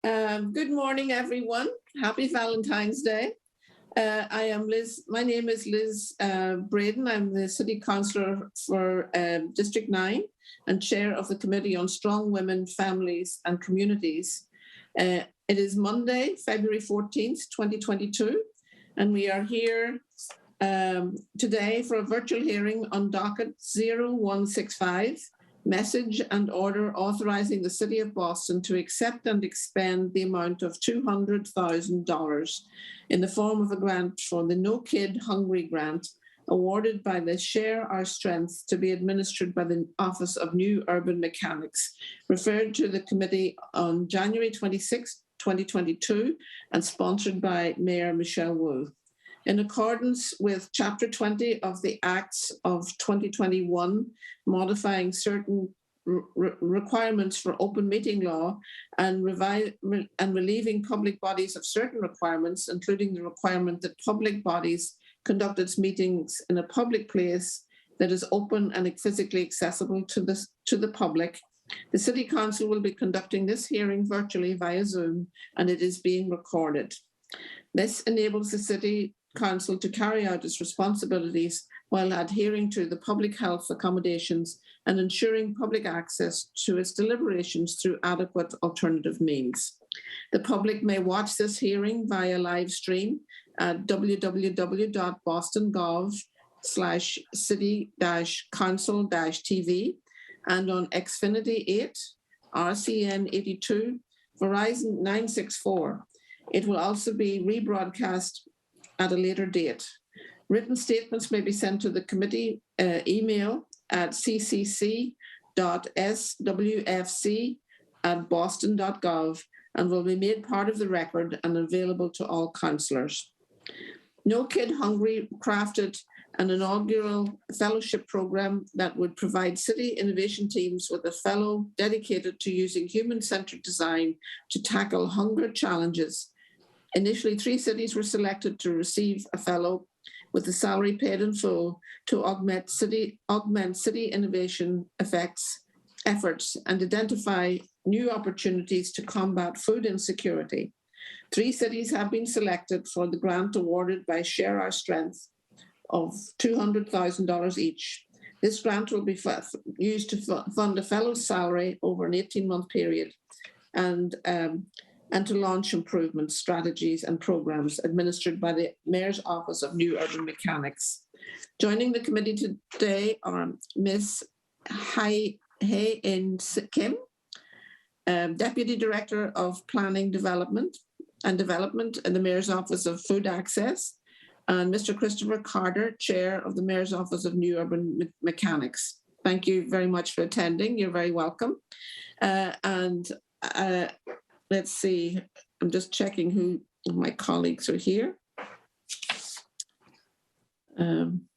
Good morning, everyone. Happy Valentine's Day. I am Liz. My name is Liz Braden. I'm the City Councillor for District 9 and Chair of the Committee on Strong Women, Families and Communities. It is Monday, February 14th, 2022, and we are here today for a virtual hearing on Docket 0165, Message and Order authorizing the City of Boston to accept and expend the amount of $200,000 in the form of a grant for the No Kid Hungry grant awarded by the Share Our Strength to be administered by the Office of New Urban Mechanics, referred to the committee on January 26, 2022, and sponsored by Mayor Michelle Wu. In accordance with Chapter 20 of the Acts of 2021, modifying certain requirements for open meeting law and relieving public bodies of certain requirements, including the requirement that public bodies conduct its meetings in a public place that is open and physically accessible to the public, the City Council will be conducting this hearing virtually via Zoom, and it is being recorded. This enables the City Council to carry out its responsibilities while adhering to the public health accommodations and ensuring public access to its deliberations through adequate alternative means. The public may watch this hearing via live stream at www.boston.gov/city-council-tv and on Xfinity 8, RCN 82, Verizon 964. It will also be rebroadcast at a later date. Written statements may be sent to the committee email at ccc.swfc@boston.gov and will be made part of the record and available to all councillors. No Kid Hungry crafted an inaugural fellowship program that would provide city innovation teams with a fellow dedicated to using human-centered design to tackle hunger challenges. Initially, 3 cities were selected to receive a fellow with the salary paid in full to augment city innovation efforts and identify new opportunities to combat food insecurity. 3 cities have been selected for the grant awarded by Share Our Strength of $200,000 each. This grant will be used to fund a fellow's salary over an 18-month period and to launch improvement strategies and programs administered by the Mayor's Office of New Urban Mechanics. Joining the committee today are Ms. Hae-In Kim, Deputy Director of Planning Development in the Mayor's Office of Food Access, and Mr. Christopher Carter, Chair of the Mayor's Office of New Urban Mechanics. Thank you very much for attending. You're very welcome. Let's see, I'm just checking who my colleagues are here. I'm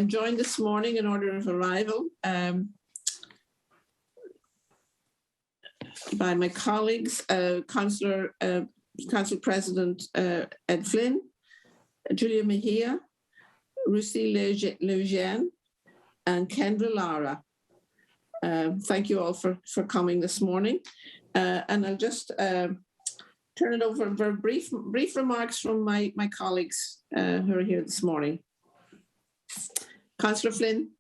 joined this morning in order of arrival by my colleagues, Council President Ed Flynn, Julia Mejia, Lucy Lejeune, and Kendra Lara. Thank you all for coming this morning. And I'll just turn it over for brief remarks from my colleagues who are here this morning. Councillor Flynn.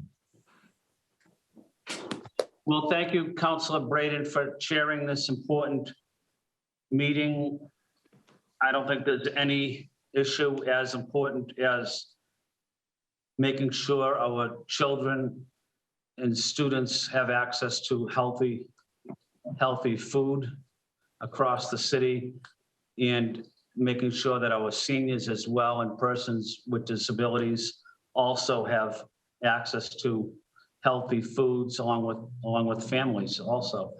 Well, thank you, Councillor Braden, for chairing this important meeting. I don't think there's any issue as important as making sure our children and students have access to healthy food across the city, and making sure that our seniors as well and persons with disabilities also have access to healthy foods along with families also.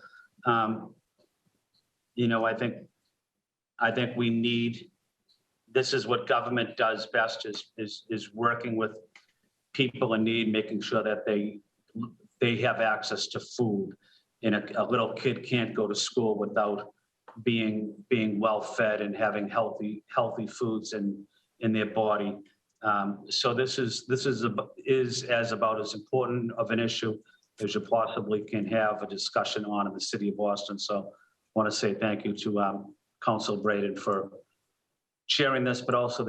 You know, I think we need, this is what government does best, is working with people in need, making sure that they have access to food. And a little kid can't go to school without being well fed and having healthy foods in their body. So this is as about as important of an issue as you possibly can have a discussion on in the city of Boston. So I want to say thank you to Council Braden for chairing this, but also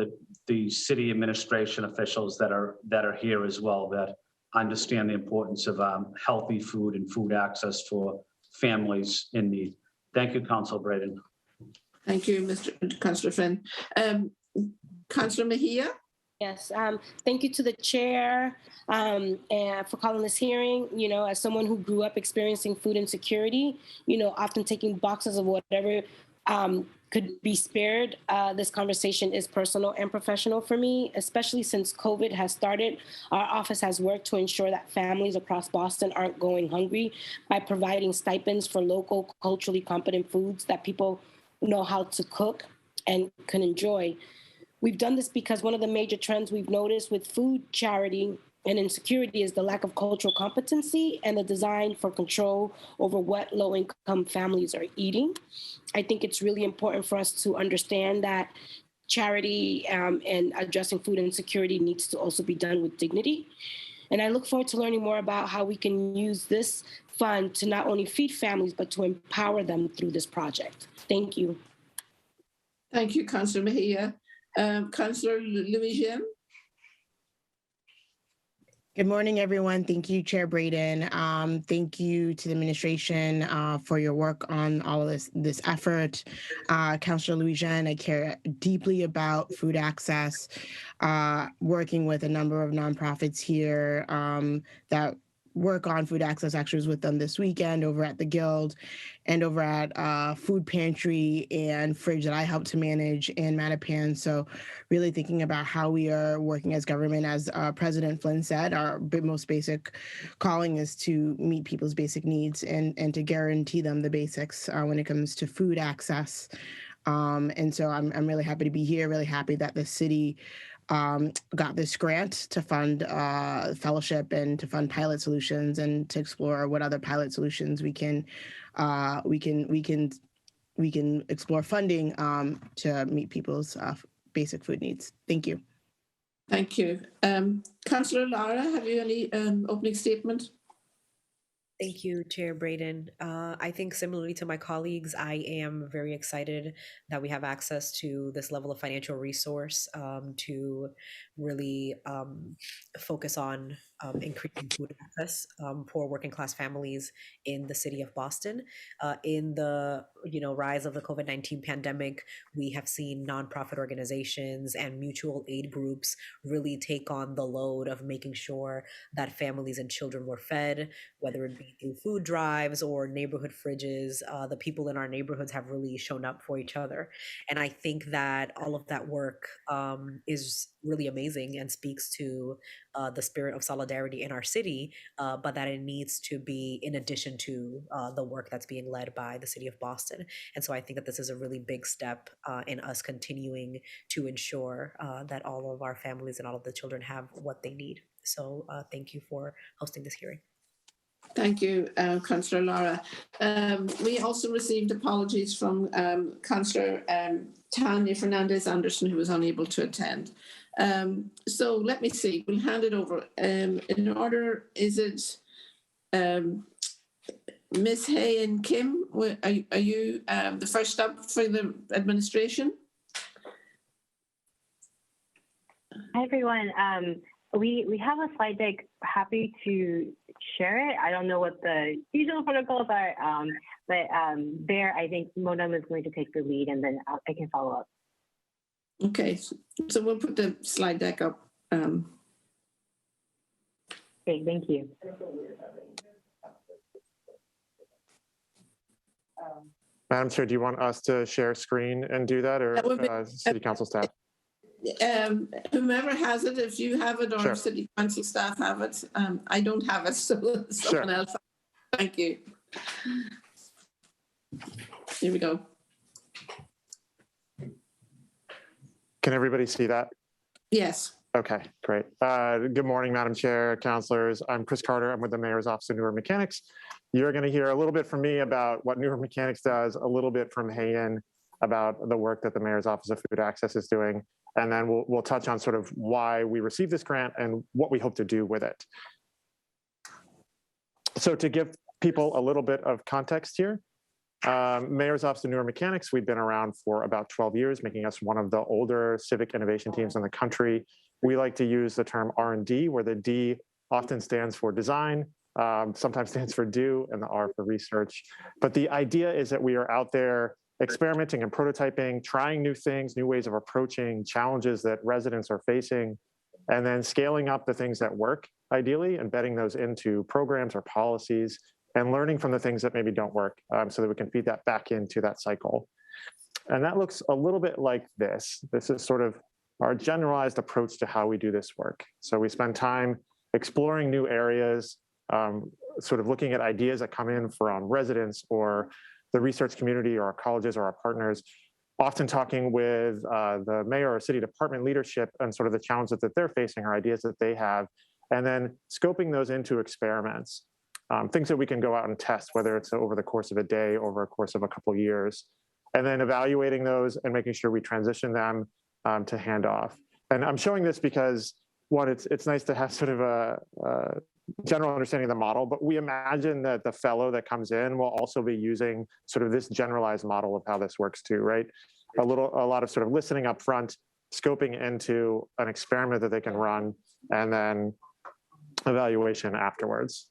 the city administration officials that are here as well, that understand the importance of healthy food and food access for families in need. Thank you, Council Braden. Thank you, Councillor Flynn. Councillor Mejia? Yes, thank you to the chair and for calling this hearing. You know, as someone who grew up experiencing food insecurity, you know, often taking boxes of whatever could be spared, this conversation is personal and professional for me, especially since COVID has started. Our office has worked to ensure that families across Boston aren't going hungry by providing stipends for local, culturally competent foods that people know how to cook and can enjoy. We've done this because one of the major trends we've noticed with food charity and insecurity is the lack of cultural competency and the design for control over what low-income families are eating. I think it's really important for us to understand that charity and addressing food insecurity needs to also be done with dignity. And I look forward to learning more about how we can use this fund to not only feed families, but to empower them through this project. Thank you. Thank you, Councillor Mejia. Councillor Louisiane? Good morning, everyone. Thank you, Chair Braden. Thank you to the administration for your work on all of this effort. Councillor Louisiane, I care deeply about food access, working with a number of nonprofits here that work on food access. Actually was with them this weekend over at the Guild and over at Food Pantry and Fridge that I helped to manage in Mattapan. So really thinking about how we are working as government. As President Flynn said, our most basic calling is to meet people's basic needs and to guarantee them the basics when it comes to food access. And so I'm really happy to be here, really happy that the city got this grant to fund fellowship and to fund pilot solutions and to explore what other pilot solutions we can explore funding to meet people's basic food needs. Thank you. Thank you. Councillor Lara, have you any opening statement? Thank you, Chair Braden. I think similarly to my colleagues, I am very excited that we have access to this level of financial resource to really focus on increasing food access for working class families in the city of Boston. In the rise of the COVID-19 pandemic, we have seen nonprofit organizations and mutual aid groups really take on the load of making sure that families and children were fed, whether it be through food drives or neighborhood fridges. The people in our neighborhoods have really shown up for each other. And I think that all of that work is really amazing and speaks to the spirit of solidarity in our city, but that it needs to be in addition to the work that's being led by the city of Boston. And so I think that this is a really big step in us continuing to ensure that all of our families and all of the children have what they need. So thank you for hosting this hearing. Thank you, Councillor Lara. We also received apologies from Councillor Tanya Fernandez-Anderson, who was unable to attend. So let me see, we'll hand it over. In order, is it Ms. Hay and Kim? Are you the first up for the administration? Hi, everyone. We have a slide deck. Happy to share it. I don't know what the usual protocols are, but there, I think Monam is going to take the lead, and then I can follow up. Okay, so we'll put the slide deck up. Okay, thank you. Madam Chair, do you want us to share screen and do that, or City Council staff? Whomever has it, if you have it or Sure. City Council staff have it. I don't have it, so someone else. Thank you. Here we go. Can everybody see that? Yes. Okay, great. Good morning, Madam Chair, councilors. I'm Chris Carter. I'm with the Mayor's Office of Newer Mechanics. You're going to hear a little bit from me about what Newer Mechanics does, a little bit from Hayen about the work that the Mayor's Office of Food Access is doing, and then we'll touch on sort of why we received this grant and what we hope to do with it. So to give people a little bit of context here, Mayor's Office of Newer Mechanics, we've been around for about 12 years, making us one of the older civic innovation teams in the country. We like to use the term R&D, where the D often stands for design, sometimes stands for do, and the R for research. But the idea is that we are out there experimenting and prototyping, trying new things, new ways of approaching challenges that residents are facing, and then scaling up the things that work, ideally, embedding those into programs or policies, and learning from the things that maybe don't work so that we can feed that back into that cycle. And that looks a little bit like this. This is sort of our generalized approach to how we do this work. So we spend time exploring new areas, sort of looking at ideas that come in from residents or the research community or our colleges or our partners, often talking with the mayor or city department leadership and sort of the challenges that they're facing or ideas that they have, and then scoping those into experiments. Things that we can go out and test, whether it's over the course of a day, over a course of a couple of years, and then evaluating those and making sure we transition them to handoff. And I'm showing this because, one, it's nice to have sort of a general understanding of the model, but we imagine that the fellow that comes in will also be using sort of this generalized model of how this works too, right? A lot of sort of listening up front, scoping into an experiment that they can run, and then evaluation afterwards.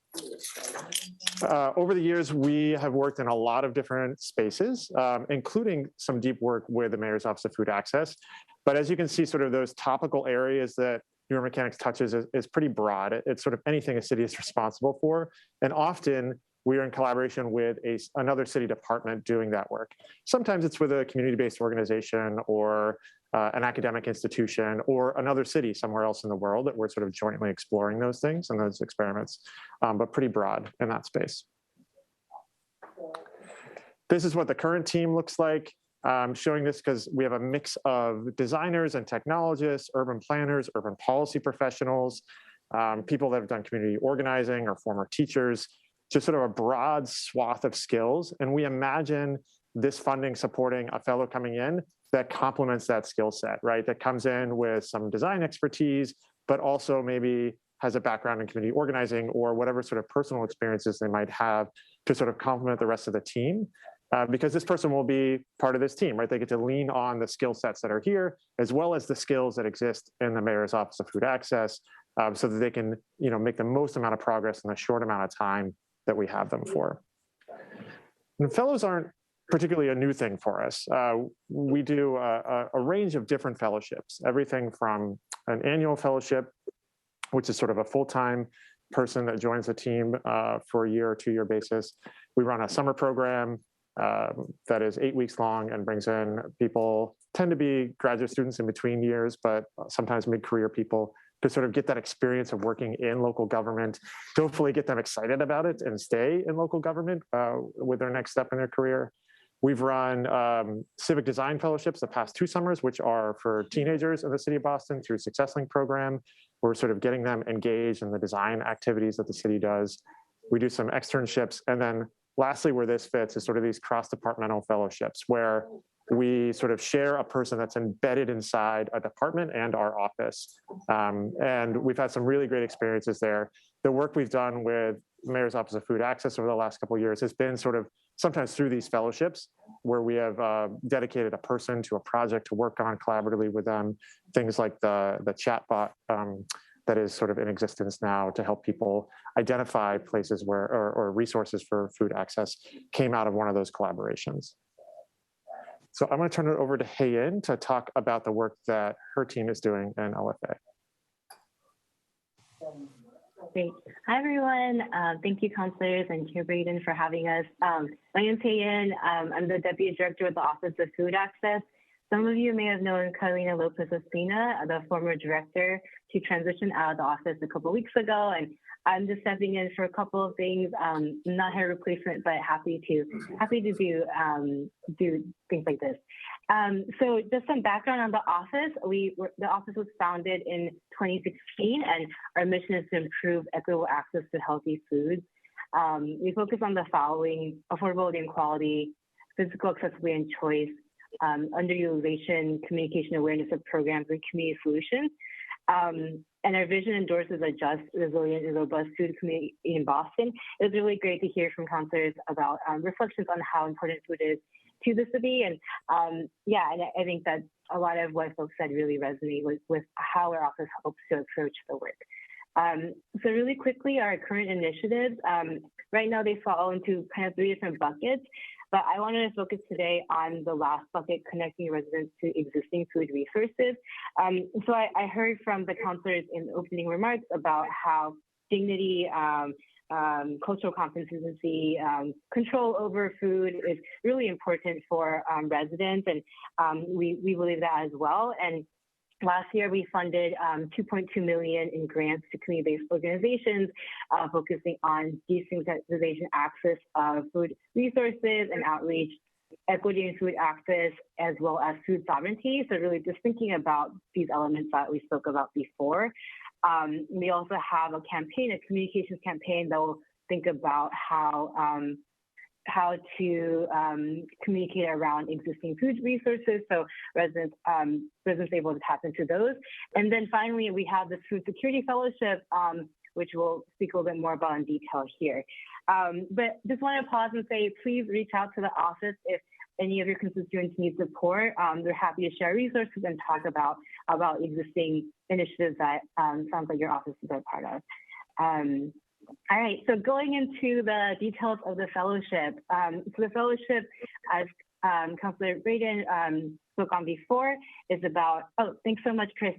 Over the years, we have worked in a lot of different spaces, including some deep work with the Mayor's Office of Food Access. But as you can see, sort of those topical areas that Newer Mechanics touches is pretty broad. It's sort of anything a city is responsible for. And often we are in collaboration with another city department doing that work. Sometimes it's with a community-based organization or an academic institution or another city somewhere else in the world that we're sort of jointly exploring those things and those experiments, but pretty broad in that space. This is what the current team looks like. I'm showing this because we have a mix of designers and technologists, urban planners, urban policy professionals, people that have done community organizing or former teachers, just sort of a broad swath of skills. And we imagine this funding supporting a fellow coming in that complements that skill set, right? That comes in with some design expertise, but also maybe has a background in community organizing or whatever sort of personal experiences they might have to sort of complement the rest of the team. Because this person will be part of this team, right? They get to lean on the skill sets that are here, as well as the skills that exist in the Mayor's Office of Food Access, so that they can, make the most amount of progress in the short amount of time that we have them for. And fellows aren't particularly a new thing for us. We do a range of different fellowships, everything from an annual fellowship, which is sort of a full-time person that joins the team for a year or 2-year basis. We run a summer program that is 8 weeks long and brings in people, tend to be graduate students in between years, but sometimes mid-career people, to sort of get that experience of working in local government, to hopefully get them excited about it and stay in local government with their next step in their career. We've run civic design fellowships the past 2 summers, which are for teenagers in the city of Boston through Success Link program. We're sort of getting them engaged in the design activities that the city does. We do some externships. And then lastly, where this fits is sort of these cross-departmental fellowships where we sort of share a person that's embedded inside a department and our office. And we've had some really great experiences there. The work we've done with Mayor's Office of Food Access over the last couple of years has been sort of sometimes through these fellowships where we have dedicated a person to a project to work on collaboratively with them, things like the chatbot that is sort of in existence now to help people identify places where, or resources for food access came out of one of those collaborations. So I'm going to turn it over to Hayin to talk about the work that her team is doing in OFA. Great. Hi, everyone. Thank you, counselors and Chair Braden, for having us. My name is Hayin. I'm the Deputy Director of the Office of Food Access. Some of you may have known Carolina Lopez-Espina, the former director. She transitioned out of the office a couple of weeks ago, and I'm just stepping in for a couple of things. Not her replacement, but happy to do things like this. So just some background on the office. The office was founded in 2016, and our mission is to improve equitable access to healthy foods. We focus on the following: affordability and quality, physical accessibility and choice, underutilization, communication awareness of programs, and community solutions. and our vision endorses a just, resilient, and robust food community in Boston. It was really great to hear from counselors about reflections on how important food is to the city. And yeah, and I think that a lot of what folks said really resonate with how our office hopes to approach the work. So really quickly, our current initiatives, right now they fall into kind of 3 different buckets, but I wanted to focus today on the last bucket, connecting residents to existing food resources. So I heard from the counselors in the opening remarks about how dignity, cultural competency, control over food is really important for residents, and we believe that as well. And last year, we funded $2.2 million in grants to community-based organizations focusing on destigmatization access of food resources and outreach, equity in food access, as well as food sovereignty. So really just thinking about these elements that we spoke about before. We also have a campaign, a communications campaign that will think about how to communicate around existing food resources, so residents able to tap into those. And then finally, we have this Food Security Fellowship, which we'll speak a little bit more about in detail here. But just want to pause and say, please reach out to the office if any of your constituents need support. They're happy to share resources and talk about existing initiatives that sounds like your office is a part of. All right, so going into the details of the fellowship. So the fellowship, as Councilor Braden spoke on before, is about, oh, thanks so much, Chris.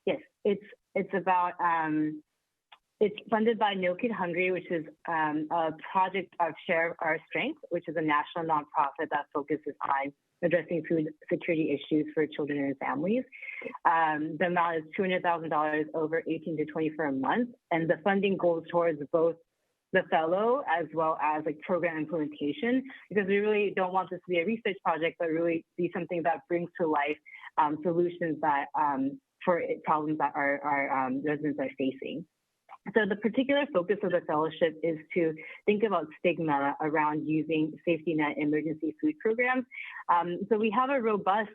Yes, it's about, it's funded by No Kid Hungry, which is a project of Share Our Strength, which is a national nonprofit that focuses on addressing food security issues for children and families. The amount is $200,000 over 18 to 24 months, and the funding goes towards both the fellow as well as like program implementation, because we really don't want this to be a research project, but really be something that brings to life solutions that for problems that our residents are facing. So the particular focus of the fellowship is to think about stigma around using safety net emergency food programs. So we have a robust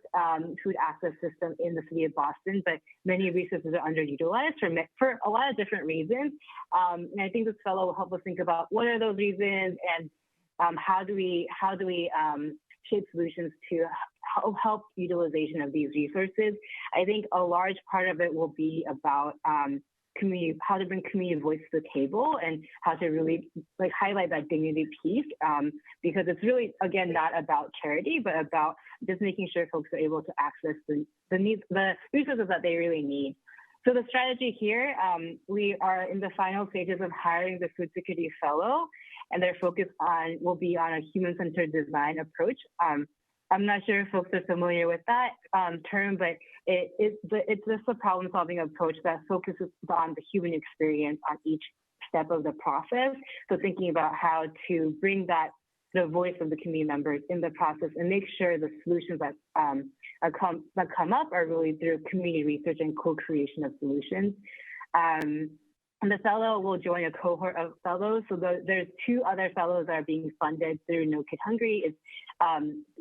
food access system in the city of Boston, but many resources are underutilized for a lot of different reasons. And I think this fellow will help us think about what are those reasons and how do we shape solutions to help utilization of these resources. I think a large part of it will be about how to bring community voice to the table and how to really like highlight that dignity piece, because it's really, again, not about charity, but about just making sure folks are able to access the resources that they really need. So the strategy here, we are in the final stages of hiring the Food Security Fellow, and their focus will be on a human-centered design approach. I'm not sure if folks are familiar with that term, but it's just a problem-solving approach that focuses on the human experience on each step of the process. So thinking about how to bring the voice of the community members in the process and make sure the solutions that come up are really through community research and co-creation of solutions. And the fellow will join a cohort of fellows. So there's 2 other fellows that are being funded through No Kid Hungry. It's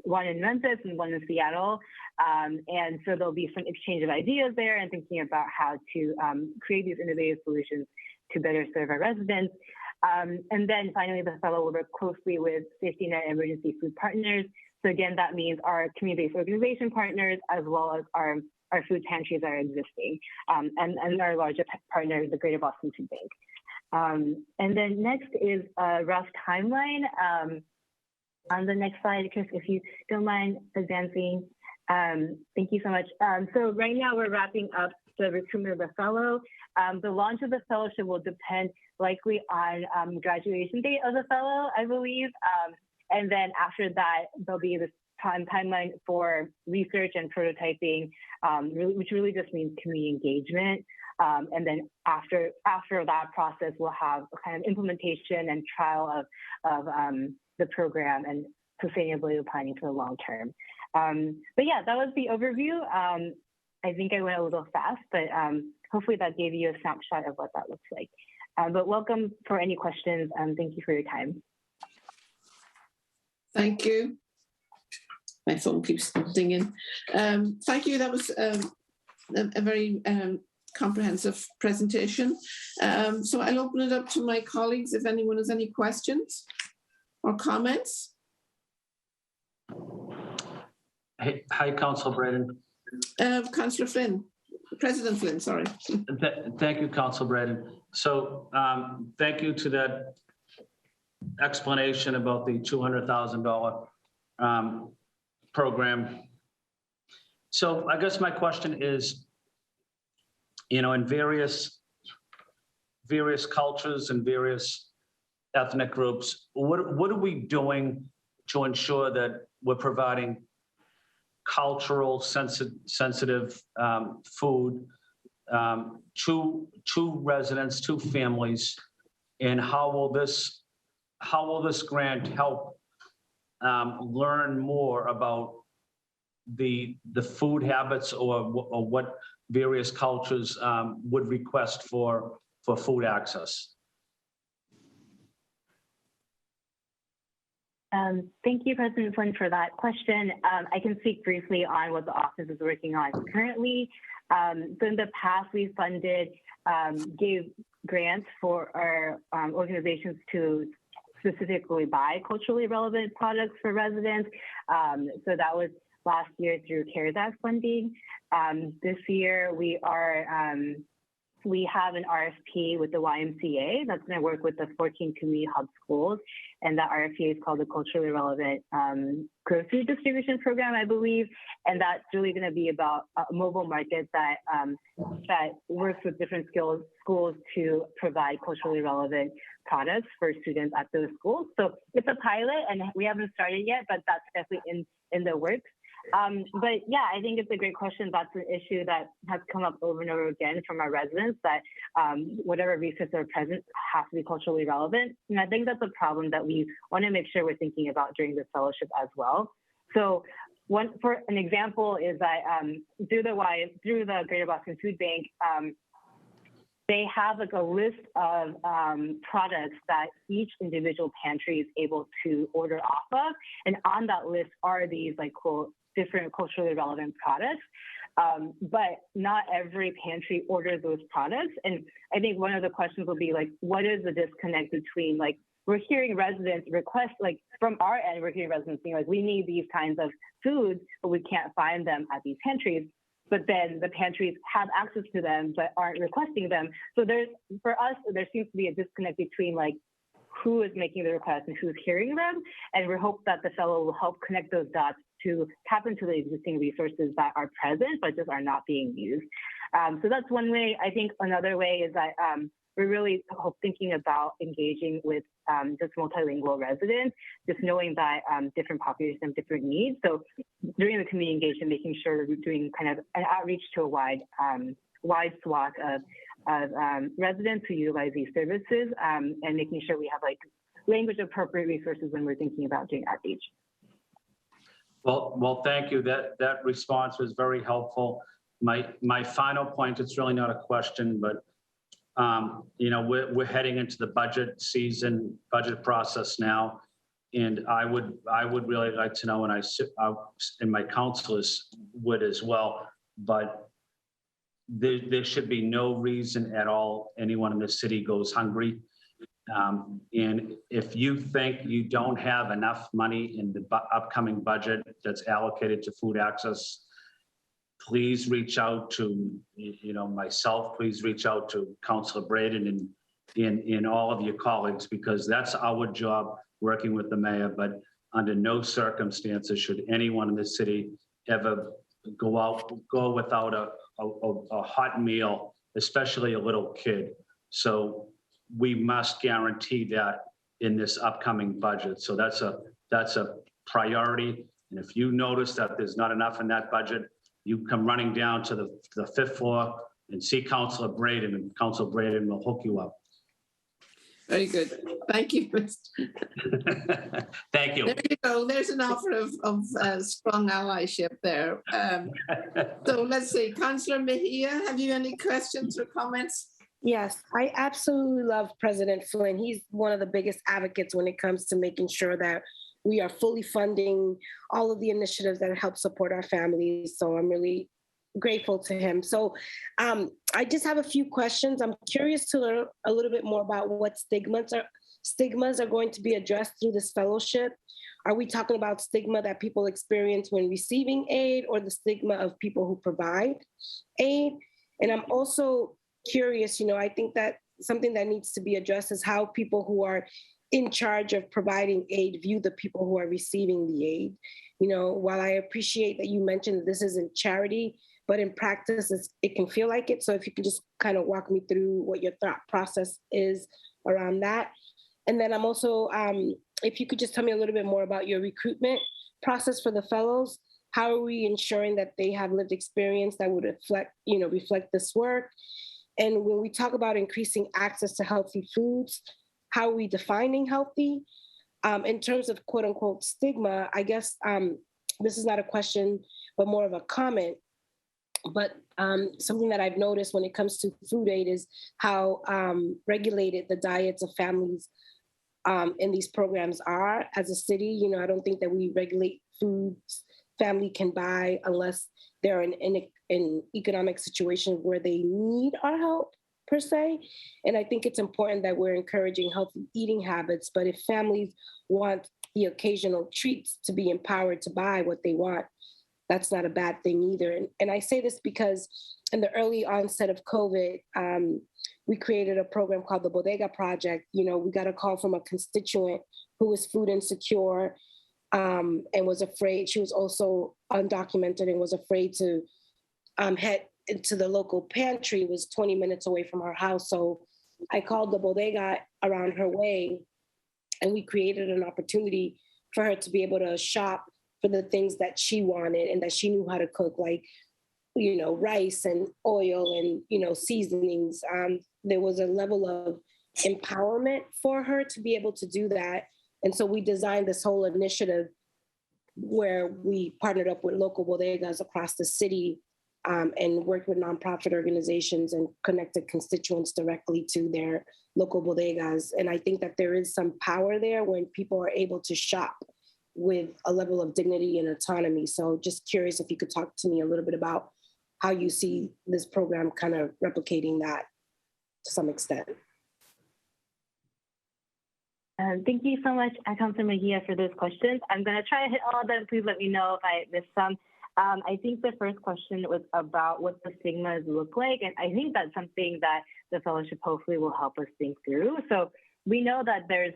one in Memphis and one in Seattle. And so there'll be some exchange of ideas there and thinking about how to create these innovative solutions to better serve our residents. And then finally, the fellow will work closely with safety net emergency food partners. So again, that means our community-based organization partners, as well as our food pantries that are existing, and our largest partner is the Greater Boston Food Bank. And then next is a rough timeline. On the next slide, Chris, if you don't mind advancing. Thank you so much. So right now we're wrapping up the recruitment of the fellow. The launch of the fellowship will depend likely on graduation date of the fellow, I believe. And then after that, there'll be this timeline for research and prototyping, which really just means community engagement. And then after that process, we'll have a kind of implementation and trial of the program and sustainability planning for the long term. But yeah, that was the overview. I think I went a little fast, but hopefully that gave you a snapshot of what that looks like. But welcome for any questions. Thank you for your time. Thank you. My phone keeps dinging. Thank you. That was a very comprehensive presentation. So I'll open it up to my colleagues if anyone has any questions or comments. Hey, hi, Councilor Braden. Councillor Flynn, President Flynn, sorry. Thank you, Councilor Braden. So thank you to that explanation about the $200,000 program. So I guess my question is, you know, in various cultures and various ethnic groups, what are we doing to ensure that we're providing cultural sensitive food to residents, to families, and how will this grant help learn more about the food habits or what various cultures would request for food access? Thank you, President Flynn, for that question. I can speak briefly on what the office is working on currently. So in the past, we funded, gave grants for our organizations to specifically buy culturally relevant products for residents. So that was last year through CARES Act funding. This year, we have an RFP with the YMCA that's going to work with the 14 community hub schools. And that RFP is called the Culturally Relevant Grocery Distribution Program, I believe. And that's really going to be about a mobile market that works with different schools to provide culturally relevant products for students at those schools. So it's a pilot and we haven't started yet, but that's definitely in the works. But yeah, I think it's a great question. That's an issue that has come up over and over again from our residents, that whatever resources are present have to be culturally relevant. And I think that's a problem that we want to make sure we're thinking about during this fellowship as well. So for an example is that through the Greater Boston Food Bank, they have like a list of products that each individual pantry is able to order off of. And on that list are these like different culturally relevant products. But not every pantry orders those products. And I think one of the questions will be like, what is the disconnect between, like, we're hearing residents request, like from our end, we're hearing residents being like, we need these kinds of foods, but we can't find them at these pantries. But then the pantries have access to them, but aren't requesting them. So for us, there seems to be a disconnect between like who is making the request and who's hearing them. And we hope that the fellow will help connect those dots to tap into the existing resources that are present, but just are not being used. So that's one way. I think another way is that we're really thinking about engaging with just multilingual residents, just knowing that different populations have different needs. So during the community engagement, making sure we're doing kind of an outreach to a wide swath of residents who utilize these services, and making sure we have like language appropriate resources when we're thinking about doing outreach. Well, thank you. That response was very helpful. My final point, it's really not a question, but you know, we're heading into the budget season, budget process now, and I would really like to know, and my councilors would as well, but there should be no reason at all anyone in the city goes hungry. And if you think you don't have enough money in the upcoming budget that's allocated to food access, please reach out to, you know, myself, please reach out to Councilor Braden and all of your colleagues, because that's our job working with the mayor. But under no circumstances should anyone in the city ever go without a hot meal, especially a little kid. So we must guarantee that in this upcoming budget. So that's a priority. And if you notice that there's not enough in that budget, you come running down to the fifth floor and see Councilor Braden, and Councilor Braden will hook you up. Very good. Thank you. Thank you. There you go. There's an offer of strong allyship there. So let's see. Councillor Mejia, have you any questions or comments? Yes, I absolutely love President Flynn. He's one of the biggest advocates when it comes to making sure that we are fully funding all of the initiatives that help support our families. So I'm really grateful to him. So I I just have a few questions. I'm curious to learn a little bit more about what stigmas are going to be addressed through this fellowship. Are we talking about stigma that people experience when receiving aid, or the stigma of people who provide aid? And I'm also curious, I think that something that needs to be addressed is how people who are in charge of providing aid view the people who are receiving the aid. While I appreciate that you mentioned that this isn't charity, but in practice, it can feel like it. So if you could just kind of walk me through what your thought process is around that. And then I'm also, if you could just tell me a little bit more about your recruitment process for the fellows. How are we ensuring that they have lived experience that would reflect this work? And when we talk about increasing access to healthy foods, how are we defining healthy? In terms of quote unquote stigma, I guess this is not a question, but more of a comment. But something that I've noticed when it comes to food aid is how regulated the diets of families in these programs are as a city. I don't think that we regulate foods family can buy unless they're in an economic situation where they need our help per se. And I think it's important that we're encouraging healthy eating habits, but if families want the occasional treats to be empowered to buy what they want, that's not a bad thing either. And I say this because in the early onset of COVID, we created a program called the Bodega Project. We got a call from a constituent who was food insecure and was afraid. She was also undocumented and was afraid to head into the local pantry. It was 20 minutes away from her house. So I called the bodega around her way, and we created an opportunity for her to be able to shop for the things that she wanted and that she knew how to cook, like, rice and oil and, seasonings. There was a level of empowerment for her to be able to do that. And so we designed this whole initiative where we partnered up with local bodegas across the city and worked with nonprofit organizations and connected constituents directly to their local bodegas. And I think that there is some power there when people are able to shop with a level of dignity and autonomy. So just curious if you could talk to me a little bit about how you see this program kind of replicating that to some extent. Thank you so much, Councilor Mejia, for those questions. I'm going to try to hit all of them. Please let me know if I missed some. I think the first question was about what the stigmas look like. And I think that's something that the fellowship hopefully will help us think through. So we know that there's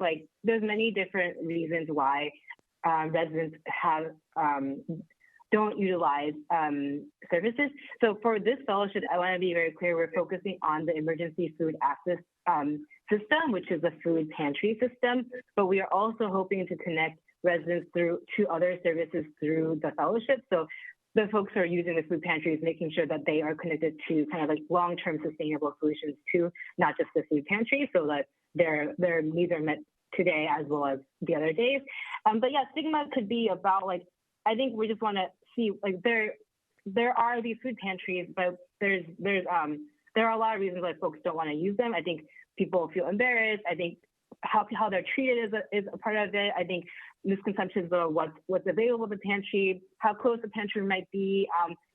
many different reasons why residents don't utilize services. So for this fellowship, I want to be very clear, we're focusing on the emergency food access system, which is a food pantry system, but we are also hoping to connect residents to other services through the fellowship. So the folks who are using the food pantries, making sure that they are connected to kind of like long-term sustainable solutions too, not just the food pantry, so that their needs are met today as well as the other days. But yeah, stigma could be about I think we just want to see there are these food pantries, but there are a lot of reasons why folks don't want to use them. I think people feel embarrassed. I think how they're treated is a part of it. I think misconceptions about what's available in the pantry, how close the pantry might be.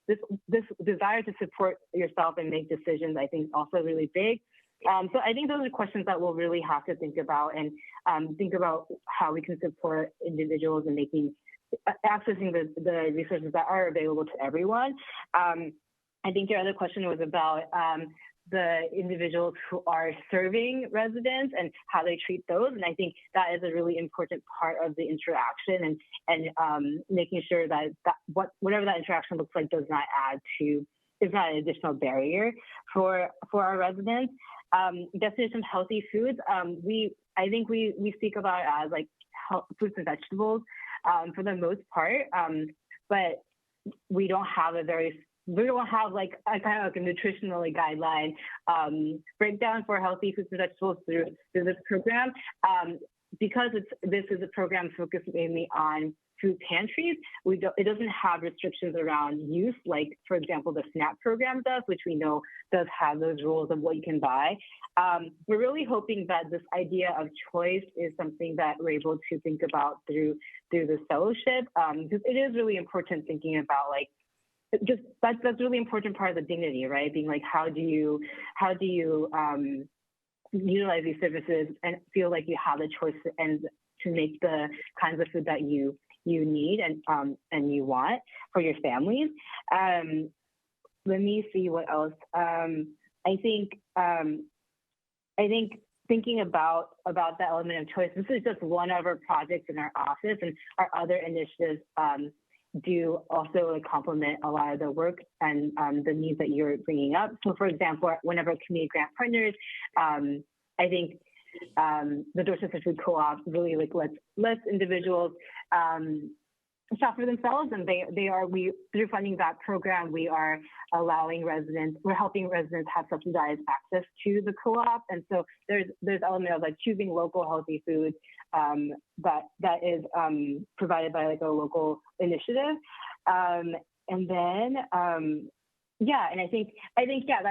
This desire to support yourself and make decisions, I think, is also really big. So I think those are questions that we'll really have to think about and think about how we can support individuals in accessing the resources that are available to everyone. I think your other question was about the individuals who are serving residents and how they treat those. And I think that is a really important part of the interaction and making sure that whatever that interaction looks like is not an additional barrier for our residents. Definition of healthy foods. I think we speak about it as fruits and vegetables for the most part, but we don't have a kind of a nutritional guideline breakdown for healthy foods and vegetables through this program. Because this is a program focused mainly on food pantries, it doesn't have restrictions around use, like, for example, the SNAP program does, which we know does have those rules of what you can buy. We're really hoping that this idea of choice is something that we're able to think about through this fellowship, because it is really important thinking about just that's really important part of the dignity, right? Being like, how do you utilize these services and feel like you have the choice and to make the kinds of food that you need and you want for your families. Let me see what else. I think thinking about the element of choice. This is just one of our projects in our office, and our other initiatives do also complement a lot of the work and the needs that you're bringing up. So, for example, one of our community grant partners, I think the Dorchester Food Co-op really lets individuals shop for themselves, and we through funding that program, we are allowing residents, we're helping residents have subsidized access to the co-op, and so there's element of choosing local healthy food that is provided by a local initiative, and then and I think that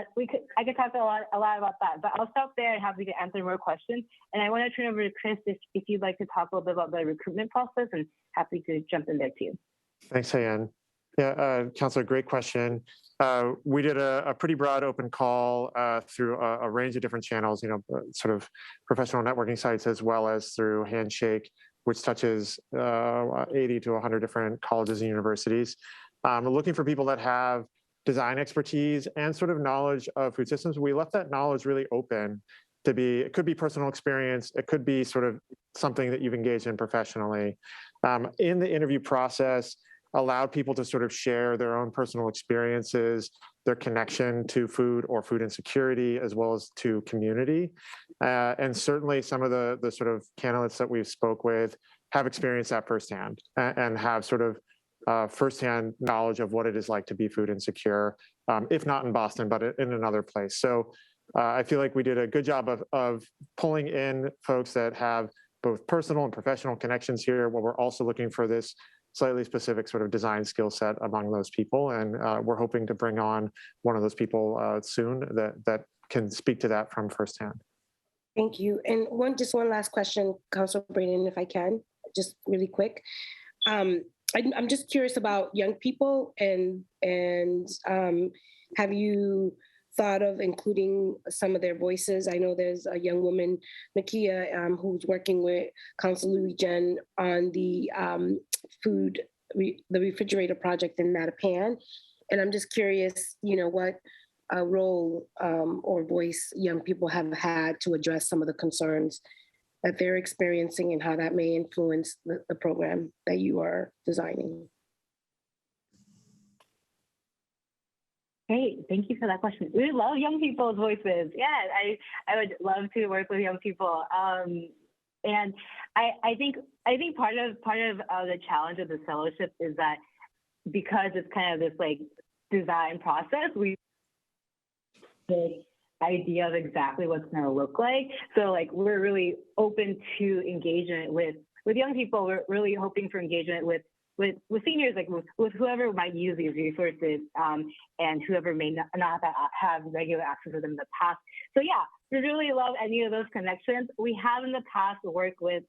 I could talk a lot about that, but I'll stop there and happy to answer more questions. And I want to turn over to Chris if you'd like to talk a little bit about the recruitment process, and happy to jump in there too. Thanks, Hayan. Yeah, Counselor, great question. We did a pretty broad open call through a range of different channels, sort of professional networking sites, as well as through Handshake, which touches 80 to 100 different colleges and universities. Looking for people that have design expertise and sort of knowledge of food systems. We left that knowledge really open to be, it could be personal experience, it could be sort of something that you've engaged in professionally. In the interview process, allowed people to sort of share their own personal experiences, their connection to food or food insecurity, as well as to community. And certainly some of the sort of candidates that we've spoke with have experienced that firsthand and have sort of firsthand knowledge of what it is like to be food insecure, if not in Boston, but in another place. So I feel like we did a good job of pulling in folks that have both personal and professional connections here, while we're also looking for this slightly specific sort of design skill set among those people. And we're hoping to bring on one of those people soon that can speak to that from firsthand. Thank you. And one last question, Councilor Braden, if I can, just really quick. I'm just curious about young people, and have you thought of including some of their voices? I know there's a young woman, Nakia, who's working with Councilor Louis-Jen on the the refrigerator project in Mattapan, and I'm just curious, what role or voice young people have had to address some of the concerns that they're experiencing and how that may influence the program that you are designing. Great, thank you for that question. We love young people's voices. Yeah, I would love to work with young people. And I think part of the challenge of the fellowship is that because it's kind of this design process, we idea of exactly what's going to look like. So we're really open to engagement with young people. We're really hoping for engagement with seniors, with whoever might use these resources, and whoever may not have regular access to them in the past. So yeah, we really love any of those connections. We have in the past worked with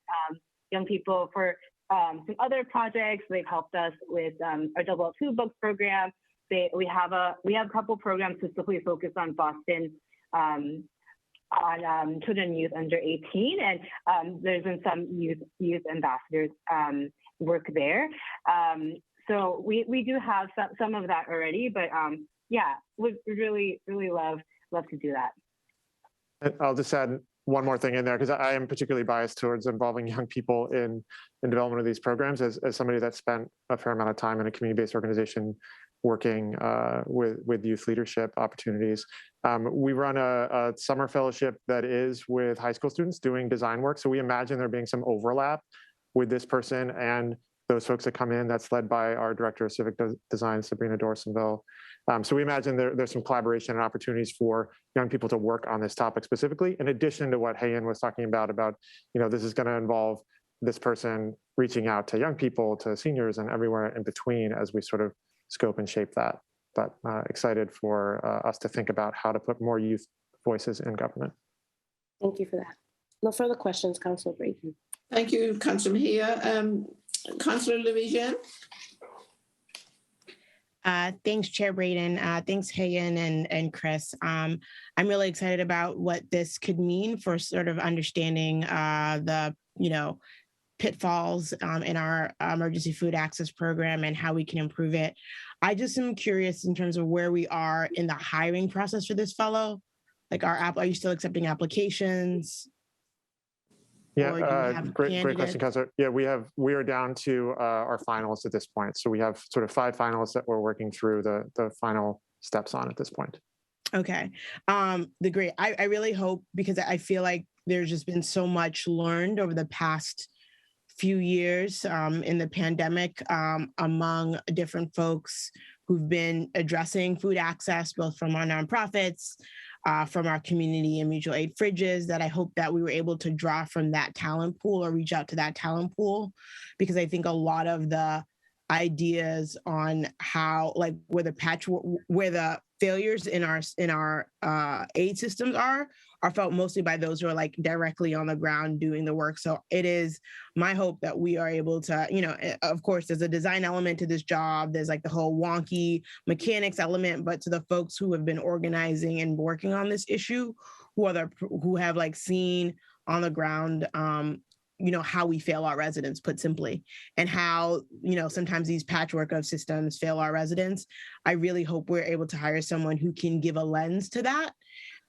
young people for some other projects. They've helped us with our Double Up Food Books program. We have a couple programs specifically focused on Boston, on children and youth under 18, and there's been some youth ambassadors work there. So we do have some of that already, but yeah, we really love to do that. And I'll just add one more thing in there, because I am particularly biased towards involving young people in development of these programs as somebody that spent a fair amount of time in a community-based organization working with youth leadership opportunities. We run a summer fellowship that is with high school students doing design work. So we imagine there being some overlap with this person and those folks that come in. That's led by our Director of Civic Design, Sabrina Dorsonville. So we imagine there's some collaboration and opportunities for young people to work on this topic specifically, in addition to what Hayan was talking about, this is going to involve this person reaching out to young people, to seniors, and everywhere in between as we sort of scope and shape that. But excited for us to think about how to put more youth voices in government. Thank you for that. No further questions, Councilor Braden. Thank you, Councilor Mejia. Councilor Louis-Jen. Thanks, Chair Braden. Thanks, Hagan and Chris. I'm really excited about what this could mean for sort of understanding the, pitfalls in our emergency food access program and how we can improve it. I just am curious in terms of where we are in the hiring process for this fellow. Like, are you still accepting applications? Yeah, Or do you have great question, candidates? Councilor. Yeah, we are down to our finalists at this point. So we have sort of 5 finalists that we're working through the final steps on at this point. Okay. Great. I really hope, because I feel like there's just been so much learned over the past few years in the pandemic among different folks who've been addressing food access, both from our nonprofits, from our community and mutual aid fridges, that I hope that we were able to draw from that talent pool or reach out to that talent pool, because I think a lot of the ideas on how, like, where the failures in our aid systems are felt mostly by those who are like directly on the ground doing the work. So it is my hope that we are able to, of course, there's a design element to this job. There's like the whole wonky mechanics element, but to the folks who have been organizing and working on this issue, who have like seen on the ground, how we fail our residents, put simply, and how, sometimes these patchwork of systems fail our residents. I really hope we're able to hire someone who can give a lens to that,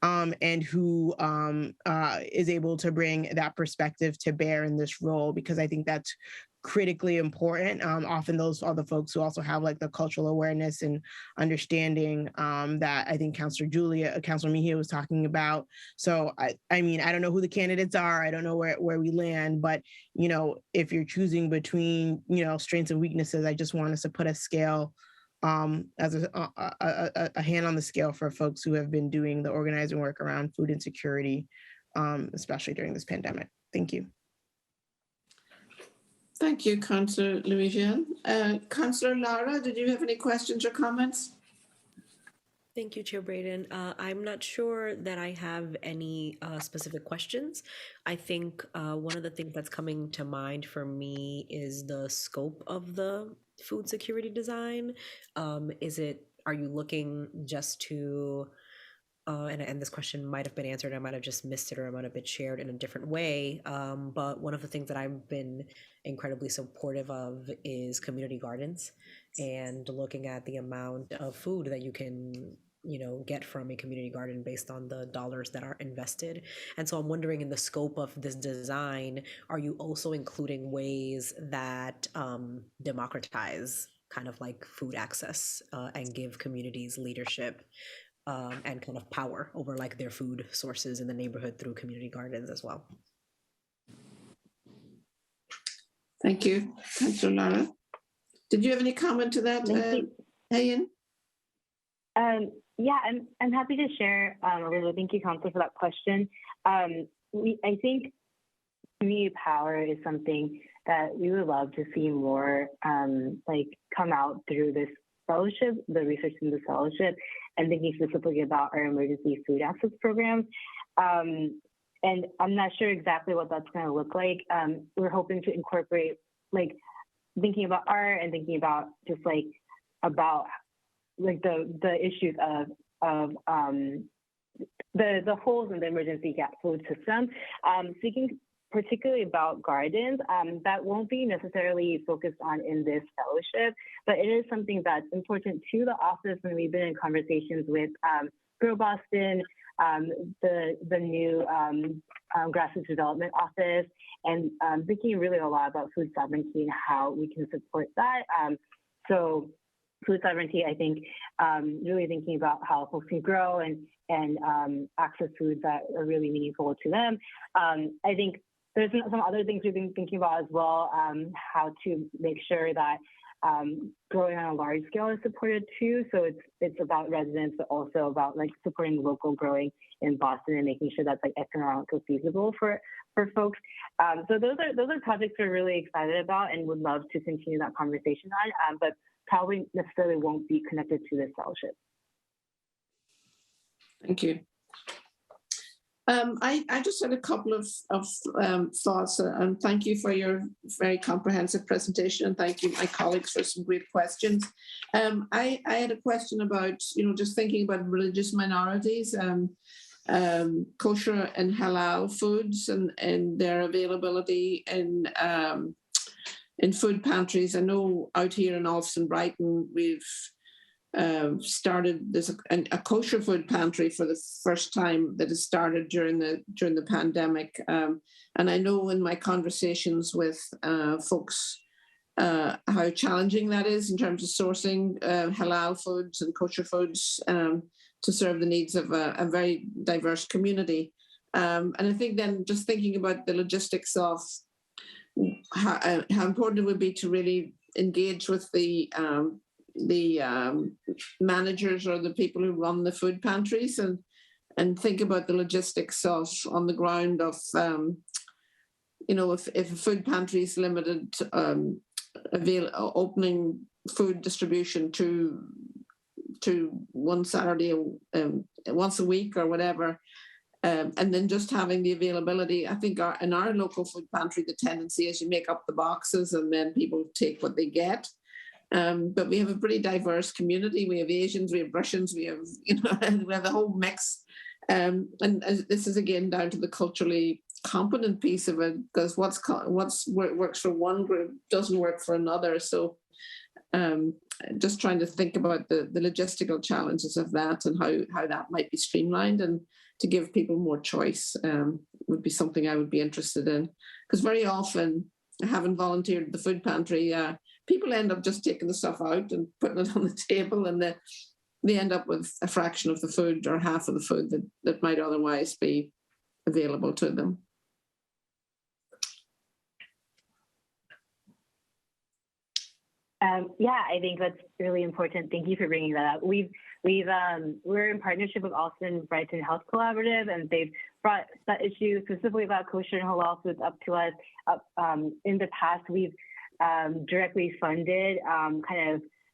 and who is able to bring that perspective to bear in this role, because I think that's critically important. Often those are the folks who also have like the cultural awareness and understanding that I think Councilor Mejia was talking about. So I mean, I don't know who the candidates are. I don't know where we land, but if you're choosing between strengths and weaknesses, I just want us to put a scale, as a hand on the scale for folks who have been doing the organizing work around food insecurity, especially during this pandemic. Thank you. Thank you, Councillor Louisiane. Councillor Lara, did you have any questions or comments? Thank you, Chair Braden. I'm not sure that I have any specific questions. I think one of the things that's coming to mind for me is the scope of the food security design. Are you looking just to, and this question might have been answered, I might have just missed it, or it might have been shared in a different way. But one of the things that I've been incredibly supportive of is community gardens, and looking at the amount of food that you can get from a community garden based on the dollars that are invested. And so I'm wondering, in the scope of this design, are you also including ways that democratize kind of like food access and give communities leadership and kind of power over like their food sources in the neighborhood through community gardens as well? Thank you, Councillor Lara. Did you have any comment to that, Hayan? Yeah, I'm happy to share a little. Thank you, Councillor, for that question. I think community power is something that we would love to see more come out through this fellowship, the research in the fellowship, and thinking specifically about our emergency food access programs. And I'm not sure exactly what that's going to look like. We're hoping to incorporate thinking about art and thinking about just about the issues of the holes in the emergency gap food system. Speaking particularly about gardens, that won't be necessarily focused on in this fellowship, but it is something that's important to the office, and we've been in conversations with Grow Boston, the new grassroots development office, and thinking really a lot about food sovereignty and how we can support that. So food sovereignty, I think, really thinking about how folks can grow and access foods that are really meaningful to them. I think there's some other things we've been thinking about as well, how to make sure that growing on a large scale is supported too. So it's about residents, but also about supporting local growing in Boston and making sure that's economically feasible for folks. So those are projects we're really excited about and would love to continue that conversation on, but probably necessarily won't be connected to this fellowship. Thank you. I just had a couple of thoughts, and thank you for your very comprehensive presentation, and thank you, my colleagues, for some great questions. I had a question about, just thinking about religious minorities, kosher and halal foods, and their availability in food pantries. I know out here in Alston, Brighton, we've started a kosher food pantry for the first time that has started during the pandemic. And I know in my conversations with folks how challenging that is in terms of sourcing halal foods and kosher foods to serve the needs of a very diverse community. And I think then just thinking about the logistics of how important it would be to really engage with the managers or the people who run the food pantries and think about the logistics of on the ground of if a food pantry is limited opening food distribution to one Saturday once a week or whatever, and then just having the availability. I think in our local food pantry, the tendency is you make up the boxes and then people take what they get. But we have a pretty diverse community. We have Asians, we have Russians, we have we have the whole mix. And this is again down to the culturally competent piece of it, because what works for one group doesn't work for another. So just trying to think about the logistical challenges of that and how that might be streamlined and to give people more choice would be something I would be interested in. Because very often, having volunteered at the food pantry, people end up just taking the stuff out and putting it on the table, and they end up with a fraction of the food or half of the food that might otherwise be available to them. Yeah, I think that's really important. Thank you for bringing that up. We're in partnership with Alston Brighton Health Collaborative, and they've brought that issue specifically about kosher and halal foods up to us. In the past, we've directly funded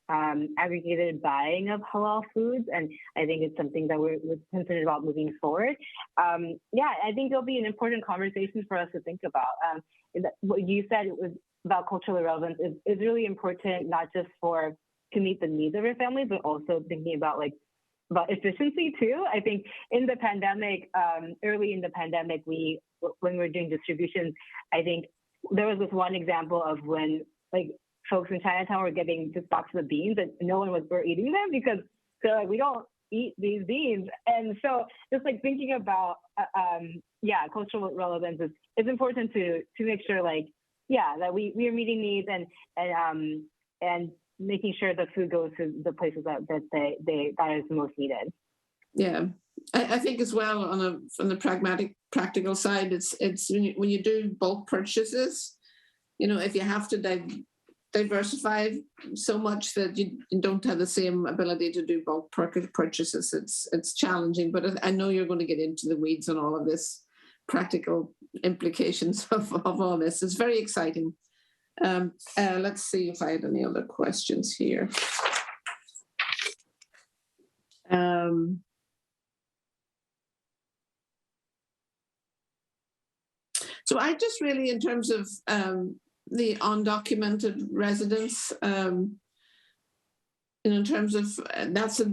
aggregated buying of halal foods, and I think it's something that we're concerned about moving forward. Yeah, I think it'll be an important conversation for us to think about. What you said was about cultural relevance is really important, not just to meet the needs of your family, but also thinking about efficiency too. I think in the pandemic, early in the pandemic, when we were doing distributions, I think there was this one example of when folks in Chinatown were getting just boxes of beans and no one were eating them because they're like, we don't eat these beans. And so just thinking about cultural relevance is important to make sure that we are meeting needs and making sure the food goes to the places that is most needed. Yeah, I think as well from the practical side, it's when you do bulk purchases, if you have to diversify so much that you don't have the same ability to do bulk purchases, it's challenging. But I know you're going to get into the weeds on all of this practical implications of all this. It's very exciting. Let's see if I had any other questions here. So I just really, in terms of the undocumented residents, in terms of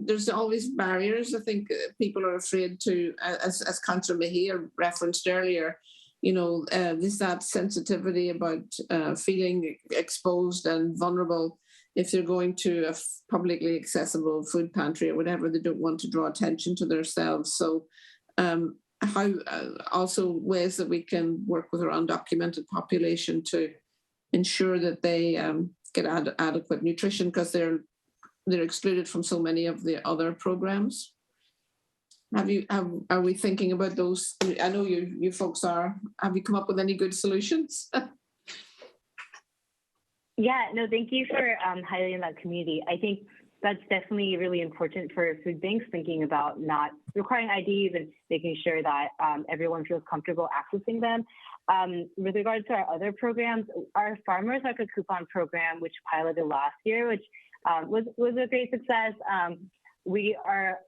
there's always barriers. I think people are afraid to, as Councillor Mejia referenced earlier, there's that sensitivity about feeling exposed and vulnerable if they're going to a publicly accessible food pantry or whatever. They don't want to draw attention to themselves. So how also ways that we can work with our undocumented population to ensure that they get adequate nutrition, because they're excluded from so many of the other programs. Are we thinking about those? I know you folks are. Have you come up with any good solutions? Yeah, no, thank you for highlighting that community. I think that's definitely really important for food banks, thinking about not requiring IDs and making sure that everyone feels comfortable accessing them. With regards to our other programs, our Farmers Market Coupon program, which piloted last year, which was a great success. We are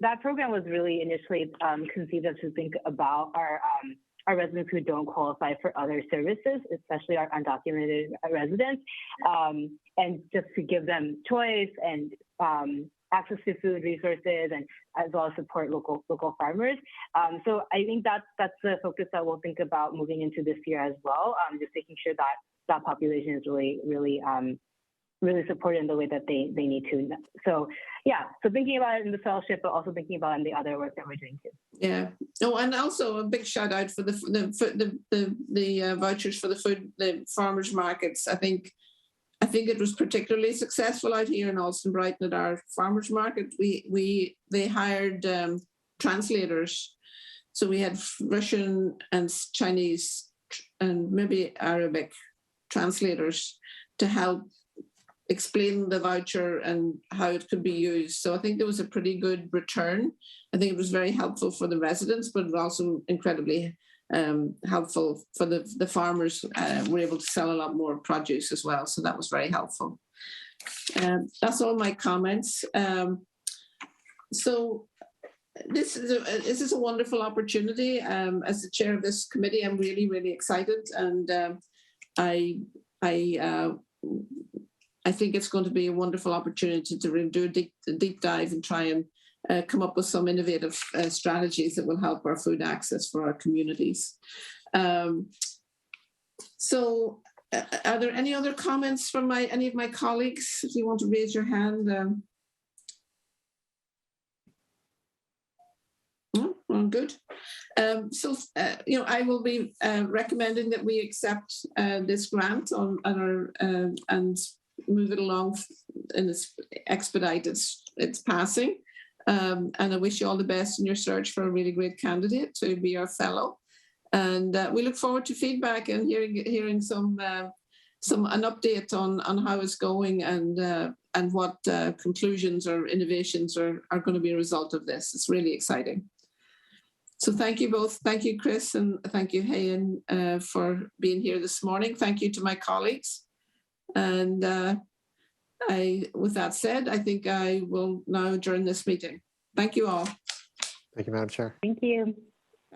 that program was really initially conceived as to think about our residents who don't qualify for other services, especially our undocumented residents, and just to give them choice and access to food resources, and as well as support local farmers. So I think that's the focus that we'll think about moving into this year as well. Just making sure that population is really supported in the way that they need to. So yeah, so thinking about it in the fellowship, but also thinking about it in the other work that we're doing too. Yeah. Oh, and also a big shout out for the vouchers for the farmers markets. I think it was particularly successful out here in Alston Brighton at our farmers market. They hired translators, so we had Russian and Chinese and maybe Arabic translators to help explain the voucher and how it could be used. So I think there was a pretty good return. I think it was very helpful for the residents, but also incredibly helpful for the farmers. Were able to sell a lot more produce as well. So that was very helpful. That's all my comments. So this is a wonderful opportunity. As the chair of this committee, I'm really, really excited. And I think it's going to be a wonderful opportunity to really do a deep dive and try and come up with some innovative strategies that will help our food access for our communities. So are there any other comments from any of my colleagues? If you want to raise your hand. Oh, good. So I will be recommending that we accept this grant on our and move it along and expedite its passing. And I wish you all the best in your search for a really great candidate to be our fellow. And we look forward to feedback and hearing an update on how it's going and what conclusions or innovations are going to be a result of this. It's really exciting. So thank you both. Thank you, Chris, and thank you, Hayan, for being here this morning. Thank you to my colleagues. And with that said, I think I will now adjourn this meeting. Thank you all. Thank you, Madam Chair. Thank you.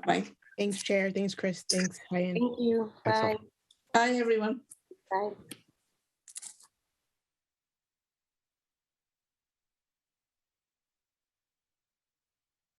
Bye. Thanks, Chair. Thanks, Chris. Thanks, Hayan. Thank you. Thanks all. Bye. Bye, everyone. Bye.